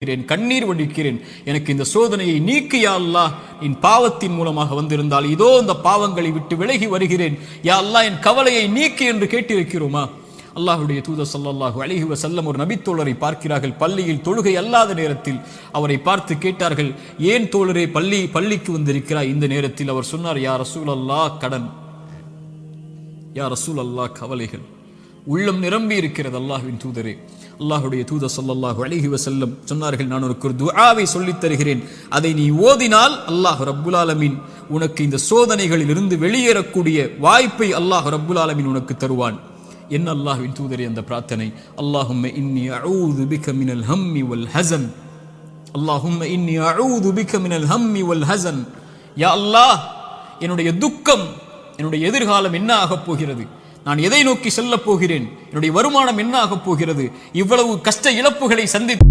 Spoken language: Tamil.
கண்ணீர் வடிக்கிறேன். எனக்கு இந்த சோதனையை நீக்கு யா அல்லாஹ். என் பாவத்தின் மூலமாக வந்திருந்தால் இதோ இந்த பாவங்களை விட்டு விலகி வருகிறேன் யா அல்லாஹ், என் கவலையை நீக்கு என்று கேட்டிருக்கிறோமா? அல்லாஹ்வுடைய தூதர் ஸல்லல்லாஹு அலைஹி வஸல்லம் ஒரு நபித்தோழரை பார்க்கிறார்கள். பள்ளியில் தொழுகை அல்லாத நேரத்தில் அவரை பார்த்து கேட்டார்கள், ஏன் தோழரே பள்ளிக்கு வந்திருக்கிறாய் இந்த நேரத்தில்? அவர் சொன்னார், யா ரசூலல்லாஹ், கடன், யா ரசூலல்லாஹ், கவலைகள். உள்ளம் நிரம்பி இருக்கிறது அல்லாஹ்வின் தூதரே. அல்லாஹ்வுடைய தூதர் ஸல்லல்லாஹு அலைஹி வஸல்லம் சொன்னார்கள், நான் உனக்கு ஒரு துஆவை சொல்லித் தருகிறேன், அதை நீ ஓதினால் அல்லாஹ் ரப்புல் ஆலமீன் உனக்கு இந்த சோதனைகளில் இருந்து வெளியேறக்கூடிய வாய்ப்பை அல்லாஹ் ரப்புல் ஆலமீன் உனக்கு தருவான். என்ன அல்லாஹ்வின் தூதரே அந்த பிரார்த்தனை? அல்லாஹும்ம இன்னி அஊது பிக மினல் ஹம்மி வல் ஹஸன். அல்லாஹும்ம இன்னி அஊது பிக மினல் ஹம்மி வல் ஹஸன். யா அல்லாஹ், என்னுடைய துக்கம், என்னுடைய எதிர்காலம் என்ன ஆகப் போகிறது? நான் எதை நோக்கி செல்லப் போகிறேன்? என்னுடைய வருமானம் என்ன ஆகப் போகிறது? இவ்வளவு கஷ்ட இழப்புகளை சந்தித்து